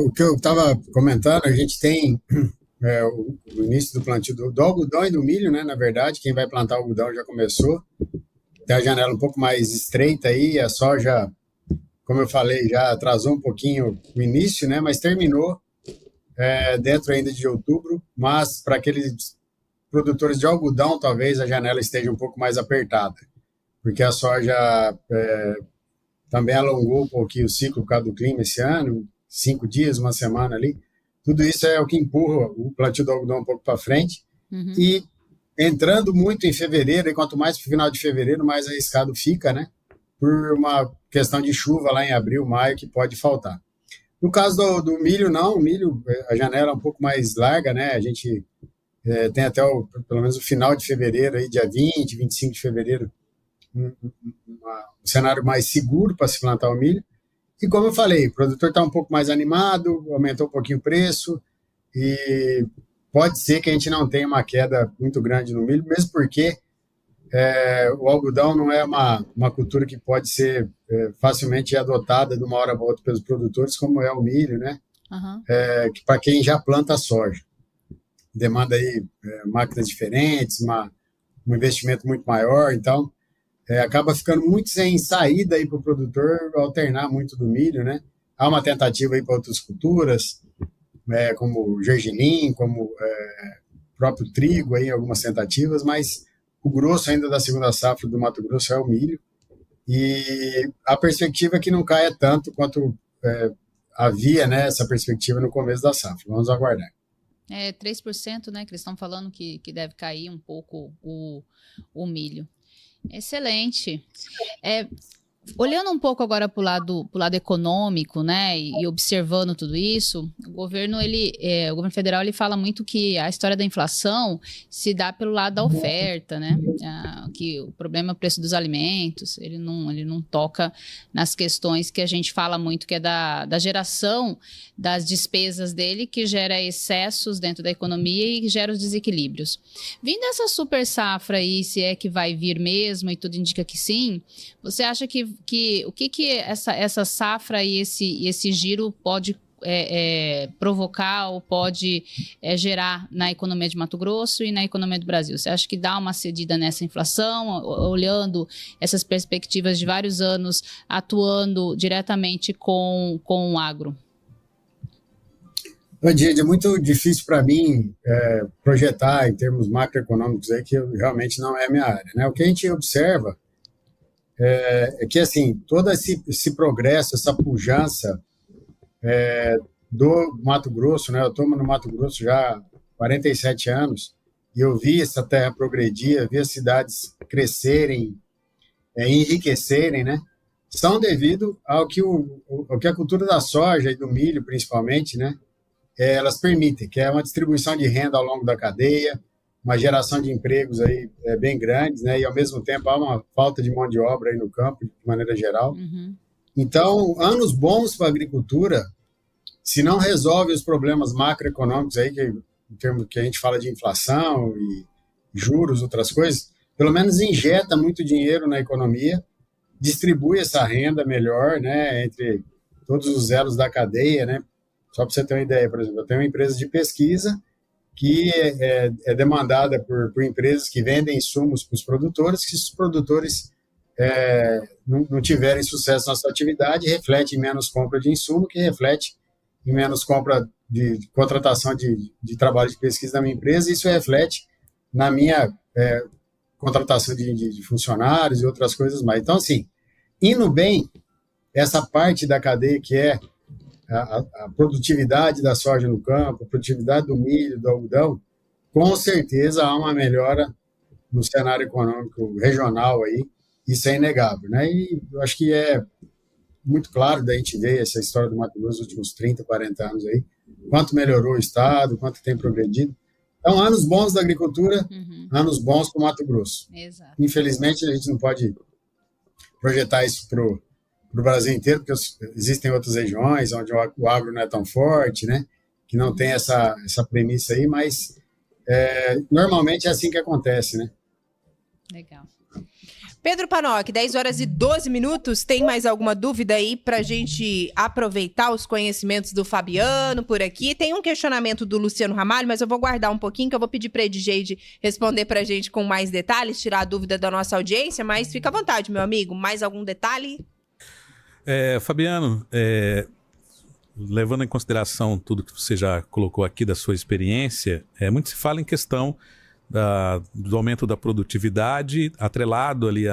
O que eu estava comentando, a gente tem o início do plantio do algodão e do milho, né? Na verdade, quem vai plantar algodão já começou. Tem a janela um pouco mais estreita aí, a soja, como eu falei, já atrasou um pouquinho o início, né? Mas terminou dentro ainda de outubro. Mas para aqueles produtores de algodão, talvez a janela esteja um pouco mais apertada, porque a soja também alongou um pouquinho o ciclo por causa do clima esse ano, 5 dias, uma semana ali. Tudo isso é o que empurra o plantio do algodão um pouco para frente. Uhum. E entrando muito em fevereiro, e quanto mais para o final de fevereiro, mais arriscado fica, né? Por uma questão de chuva lá em abril, maio, que pode faltar. No caso do milho, não. O milho, a janela é um pouco mais larga, né? A gente tem até pelo menos o final de fevereiro, aí, dia 20, 25 de fevereiro, um cenário mais seguro para se plantar o milho. E como eu falei, o produtor está um pouco mais animado, aumentou um pouquinho o preço, e pode ser que a gente não tenha uma queda muito grande no milho, mesmo porque o algodão não é uma cultura que pode ser facilmente adotada de uma hora para outra pelos produtores, como é o milho, né? Uhum. Para quem já planta soja. Demanda aí máquinas diferentes, um investimento muito maior, então acaba ficando muito sem saída aí para o produtor alternar muito do milho, né? Há uma tentativa aí para outras culturas, como gergelim, como próprio trigo, aí, algumas tentativas, mas o grosso ainda da segunda safra do Mato Grosso é o milho, e a perspectiva é que não caia tanto quanto havia, né, essa perspectiva no começo da safra. Vamos aguardar. 3%, né, que eles estão falando que deve cair um pouco o milho. Excelente. Olhando um pouco agora para o lado econômico, né, e observando tudo isso, o governo federal ele fala muito que a história da inflação se dá pelo lado da oferta, né, que o problema é o preço dos alimentos, ele não toca nas questões que a gente fala muito, que é da geração das despesas dele, que gera excessos dentro da economia e que gera os desequilíbrios. Vindo essa super safra aí, se é que vai vir mesmo, e tudo indica que sim, você acha que o que essa safra e esse giro pode provocar ou pode gerar na economia de Mato Grosso e na economia do Brasil? Você acha que dá uma cedida nessa inflação, olhando essas perspectivas de vários anos, atuando diretamente com o agro? Didi, é muito difícil para mim projetar em termos macroeconômicos aí, que realmente não é a minha área, né? O que a gente observa é que, assim, todo esse progresso, essa pujança do Mato Grosso, né? Eu estou no Mato Grosso já há 47 anos, e eu vi essa terra progredir, vi as cidades crescerem, enriquecerem, né? São devido ao que a cultura da soja e do milho, principalmente, né? Elas permitem, que é uma distribuição de renda ao longo da cadeia, uma geração de empregos aí bem grandes, né? E ao mesmo tempo há uma falta de mão de obra aí no campo, de maneira geral. Uhum. Então, anos bons para a agricultura, se não resolve os problemas macroeconômicos aí, que em termos que a gente fala de inflação e juros, outras coisas, pelo menos injeta muito dinheiro na economia, distribui essa renda melhor, né, entre todos os elos da cadeia, né? Só para você ter uma ideia, por exemplo, eu tenho uma empresa de pesquisa que é demandada por empresas que vendem insumos para os produtores, que se os produtores não tiverem sucesso na sua atividade, reflete em menos compra de insumo, que reflete em menos compra de contratação de trabalho de pesquisa da minha empresa, e isso reflete na minha contratação de funcionários e outras coisas mais. Então, assim, indo bem, essa parte da cadeia que é a produtividade da soja no campo, a produtividade do milho, do algodão, com certeza há uma melhora no cenário econômico regional aí, isso é inegável, né? E eu acho que é muito claro da gente ver essa história do Mato Grosso nos últimos 30, 40 anos aí, quanto melhorou o estado, quanto tem progredido. Então, anos bons da agricultura, anos bons para o Mato Grosso. Exato. Infelizmente, a gente não pode projetar isso para o Brasil inteiro, porque existem outras regiões onde o agro não é tão forte, né? Que não tem essa premissa aí, mas normalmente é assim que acontece, né? Legal. Pedro Panoc, 10 horas e 12 minutos. Tem mais alguma dúvida aí para a gente aproveitar os conhecimentos do Fabiano por aqui? Tem um questionamento do Luciano Ramalho, mas eu vou guardar um pouquinho, que eu vou pedir para a Edgeide responder para a gente com mais detalhes, tirar a dúvida da nossa audiência, mas fica à vontade, meu amigo. Mais algum detalhe? Fabiano, levando em consideração tudo que você já colocou aqui da sua experiência, muito se fala em questão do aumento da produtividade atrelado ali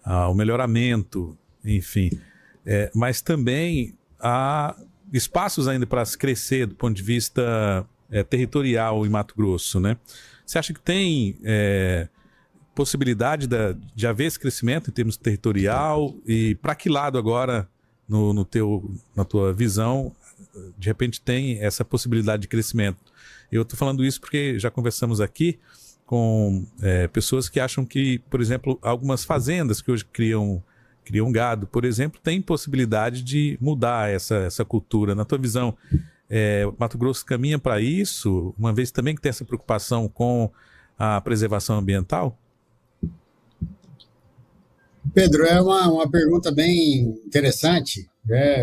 ao melhoramento, enfim. Mas também há espaços ainda para se crescer do ponto de vista territorial em Mato Grosso, né? Você acha que tem possibilidade de haver esse crescimento em termos territorial? E para que lado agora, na tua visão, de repente tem essa possibilidade de crescimento? Eu estou falando isso porque já conversamos aqui com pessoas que acham que, por exemplo, algumas fazendas que hoje criam gado, por exemplo, têm possibilidade de mudar essa cultura. Na tua visão, Mato Grosso caminha para isso, uma vez também que tem essa preocupação com a preservação ambiental? Pedro, é uma pergunta bem interessante.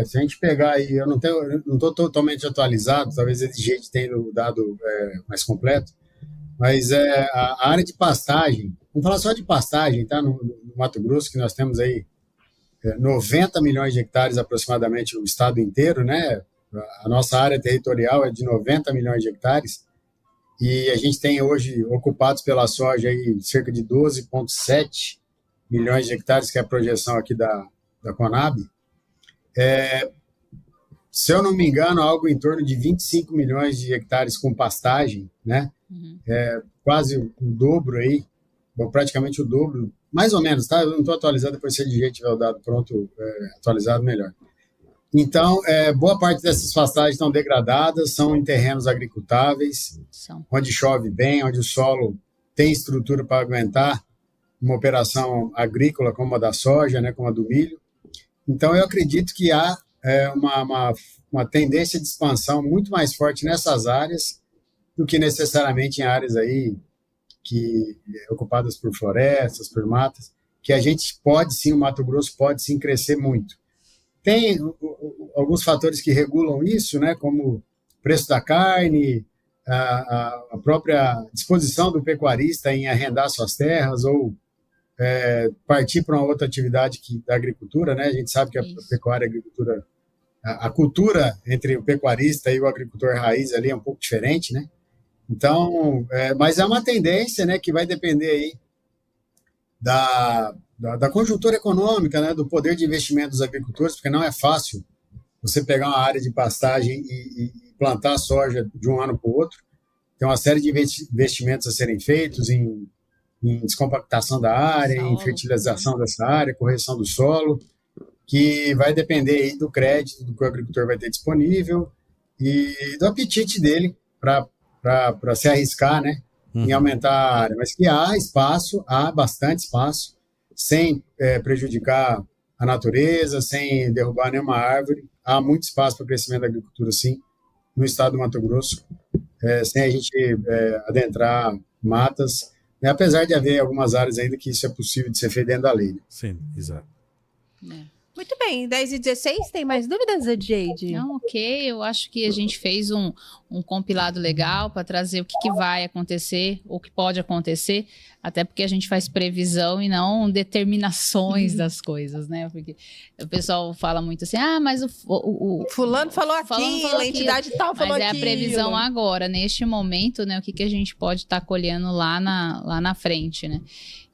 Se a gente pegar aí, eu não estou totalmente atualizado, talvez a gente tenha o dado mais completo, mas a área de pastagem, vamos falar só de pastagem, tá? No Mato Grosso, que nós temos aí 90 milhões de hectares aproximadamente no estado inteiro, né? A nossa área territorial é de 90 milhões de hectares, e a gente tem hoje ocupados pela soja aí cerca de 12,7 milhões de hectares, que é a projeção aqui da Conab. Se eu não me engano, algo em torno de 25 milhões de hectares com pastagem, né? Quase o dobro aí, ou praticamente o dobro, mais ou menos, tá? Eu não estou atualizado, depois se a gente tiver o dado pronto, atualizado, melhor. Então, boa parte dessas pastagens estão degradadas, são em terrenos agricultáveis, onde chove bem, onde o solo tem estrutura para aguentar uma operação agrícola como a da soja, né, como a do milho. Então, eu acredito que há uma tendência de expansão muito mais forte nessas áreas do que necessariamente em áreas aí ocupadas por florestas, por matas, que a gente pode sim, o Mato Grosso pode sim crescer muito. Tem alguns fatores que regulam isso, né, como o preço da carne, a própria disposição do pecuarista em arrendar suas terras ou partir para uma outra atividade da agricultura, né? A gente sabe que a pecuária e a agricultura, a cultura entre o pecuarista e o agricultor raiz ali é um pouco diferente, né? Então, mas é uma tendência, né, que vai depender aí da conjuntura econômica, né, do poder de investimento dos agricultores, porque não é fácil você pegar uma área de pastagem e plantar soja de um ano para o outro. Tem uma série de investimentos a serem feitos em descompactação da área, em fertilização dessa área, correção do solo, que vai depender aí do crédito do que o agricultor vai ter disponível e do apetite dele para se arriscar, né, em aumentar a área. Mas que há espaço, há bastante espaço, sem prejudicar a natureza, sem derrubar nenhuma árvore. Há muito espaço para o crescimento da agricultura, sim, no estado do Mato Grosso. sem a gente adentrar matas, né? Apesar de haver algumas áreas ainda que isso é possível de ser feito dentro da lei. Né? Sim, exato. Muito bem, 10h16, tem mais dúvidas, Jade? Não, ok, eu acho que a gente fez um compilado legal para trazer o que vai acontecer, ou o que pode acontecer, até porque a gente faz previsão e não determinações das coisas, né? Porque o pessoal fala muito assim, mas o fulano falou aquilo, a entidade tal falou aquilo. Mas é a previsão agora, neste momento, né? O que a gente pode estar colhendo lá na frente, né?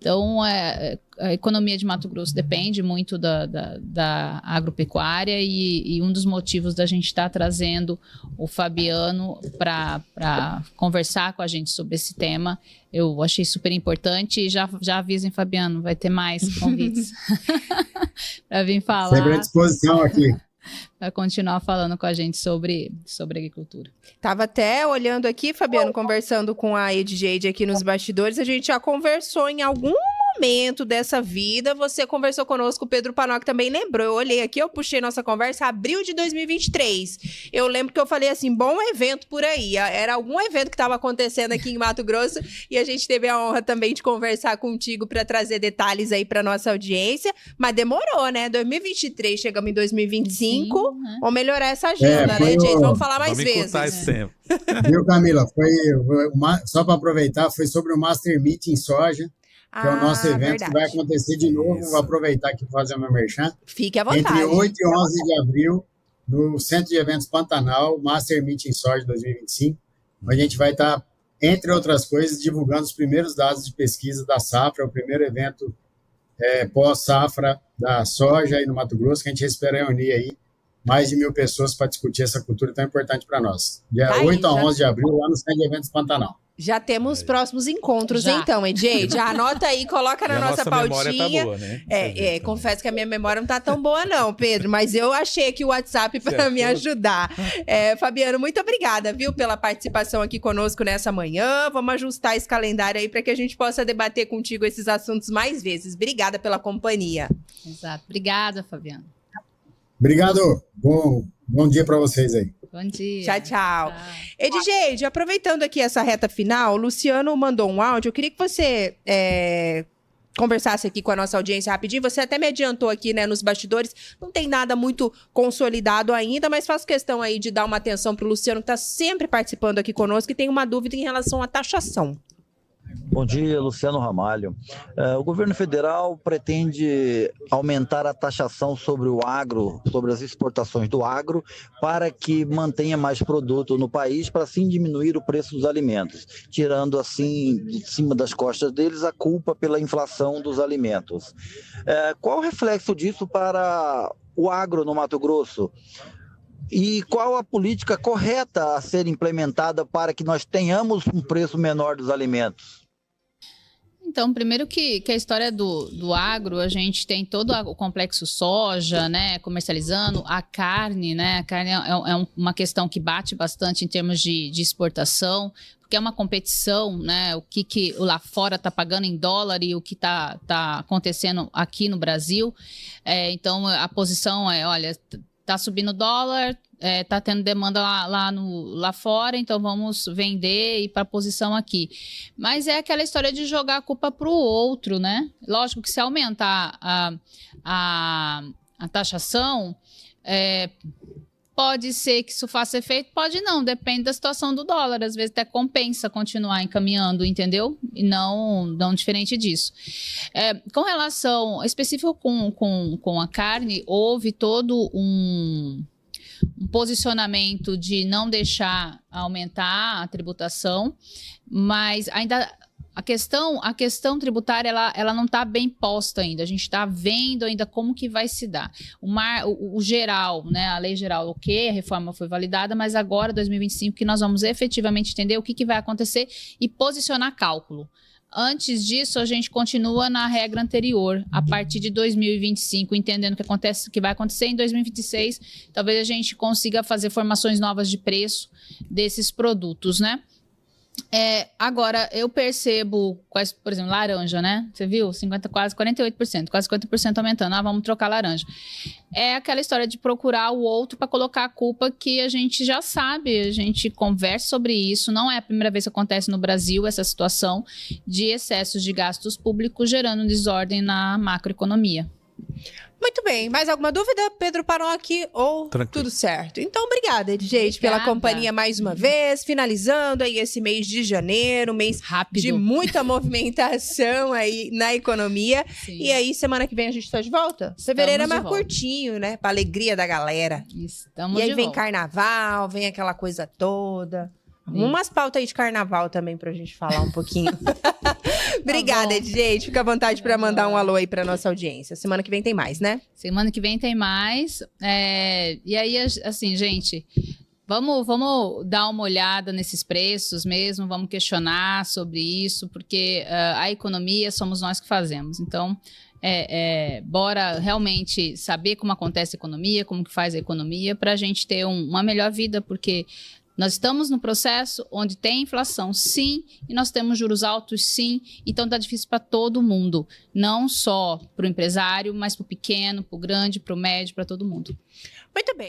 Então, a economia de Mato Grosso depende muito da agropecuária e um dos motivos da gente estar trazendo o Fabiano para conversar com a gente sobre esse tema, eu achei super importante e já avisem, Fabiano, vai ter mais convites para vir falar. Sempre à disposição aqui. Vai continuar falando com a gente sobre agricultura. Tava até olhando aqui, Fabiano, conversando com a Edjade aqui nos bastidores, a gente já conversou em algum momento dessa vida, você conversou conosco, o Pedro Panoc também lembrou, eu olhei aqui, eu puxei nossa conversa, abril de 2023, eu lembro que eu falei assim, bom evento por aí, era algum evento que estava acontecendo aqui em Mato Grosso, e a gente teve a honra também de conversar contigo para trazer detalhes aí para nossa audiência, mas demorou, né, 2023, chegamos em 2025, sim, né? Vamos melhorar essa agenda, né, Jade? Vamos falar mais vezes. Esse tempo. Viu, Camila, só para aproveitar, foi sobre o Master Meeting Soja, que é o nosso evento verdade. Que vai acontecer de novo. Isso. Vou aproveitar aqui para fazer o meu merchan. Fique à vontade. Entre 8 e 11 de abril, no Centro de Eventos Pantanal, Master Meeting Soja 2025, a gente vai estar, entre outras coisas, divulgando os primeiros dados de pesquisa da safra, o primeiro evento pós-safra da soja aí no Mato Grosso, que a gente espera reunir aí mais de 1.000 pessoas para discutir essa cultura tão importante para nós. Dia 8 a 11 de abril, lá no Centro de Eventos Pantanal. Já temos próximos encontros, então, Jade. Já anota aí, coloca na nossa pautinha. Tá boa, né? Confesso que a minha memória não tá tão boa, não, Pedro, mas eu achei aqui o WhatsApp para me ajudar. Fabiano, muito obrigada, viu, pela participação aqui conosco nessa manhã. Vamos ajustar esse calendário aí para que a gente possa debater contigo esses assuntos mais vezes. Obrigada pela companhia. Exato. Obrigada, Fabiano. Obrigado. Bom dia para vocês aí. Bom dia. Tchau. Edjade, aproveitando aqui essa reta final, o Luciano mandou um áudio. Eu queria que você conversasse aqui com a nossa audiência rapidinho. Você até me adiantou aqui, né, nos bastidores. Não tem nada muito consolidado ainda, mas faço questão aí de dar uma atenção para o Luciano, que está sempre participando aqui conosco e tem uma dúvida em relação à taxação. Bom dia, Luciano Ramalho. O governo federal pretende aumentar a taxação sobre o agro, sobre as exportações do agro, para que mantenha mais produto no país, para assim diminuir o preço dos alimentos, tirando assim de cima das costas deles a culpa pela inflação dos alimentos. Qual o reflexo disso para o agro no Mato Grosso? E qual a política correta a ser implementada para que nós tenhamos um preço menor dos alimentos? Então, primeiro que a história do agro, a gente tem todo o complexo soja, né, comercializando, a carne, né, a carne é uma questão que bate bastante em termos de exportação, porque é uma competição, né, o que lá fora está pagando em dólar e o que tá acontecendo aqui no Brasil. Então, a posição é, olha, tá subindo o dólar, tá tendo demanda lá fora, então vamos vender e ir para a posição aqui. Mas é aquela história de jogar a culpa para o outro, né? Lógico que se aumentar a taxação, pode ser que isso faça efeito, pode não, depende da situação do dólar. Às vezes até compensa continuar encaminhando, entendeu? E não diferente disso. Com relação, específico com a carne, houve todo um posicionamento de não deixar aumentar a tributação, mas ainda a questão tributária ela não está bem posta ainda. A gente está vendo ainda como que vai se dar. O geral, né, a lei geral, a reforma foi validada, mas agora, 2025, que nós vamos efetivamente entender o que vai acontecer e posicionar cálculo. Antes disso, a gente continua na regra anterior, a partir de 2025, entendendo o que vai acontecer em 2026, talvez a gente consiga fazer formações novas de preço desses produtos, né? Agora, eu percebo, por exemplo, laranja, né? Você viu? 50, quase 48%, quase 50% aumentando. Vamos trocar laranja. É aquela história de procurar o outro para colocar a culpa que a gente já sabe, a gente conversa sobre isso. Não é a primeira vez que acontece no Brasil essa situação de excessos de gastos públicos gerando desordem na macroeconomia. Muito bem. Mais alguma dúvida, Pedro Panocchi? Ou Tranquilo. Tudo certo? Então, obrigada, gente, pela companhia mais uma vez. Finalizando aí esse mês de janeiro, mês Rápido. de muita movimentação aí na economia. Sim. E aí, semana que vem a gente tá de volta? Fevereiro é mais curtinho, né? Pra alegria da galera. Estamos E aí de vem volta. carnaval, vem aquela coisa toda. Umas pautas aí de carnaval também pra gente falar um pouquinho. Obrigada, gente. Fica à vontade pra mandar um alô aí pra nossa audiência. Semana que vem tem mais, né? Semana que vem tem mais. E aí, assim, gente, vamos dar uma olhada nesses preços mesmo, vamos questionar sobre isso, porque a economia somos nós que fazemos. Então, bora realmente saber como acontece a economia, como que faz a economia, para a gente ter uma melhor vida, porque nós estamos no processo onde tem inflação, sim, e nós temos juros altos, sim, então está difícil para todo mundo, não só para o empresário, mas para o pequeno, para o grande, para o médio, para todo mundo. Muito bem.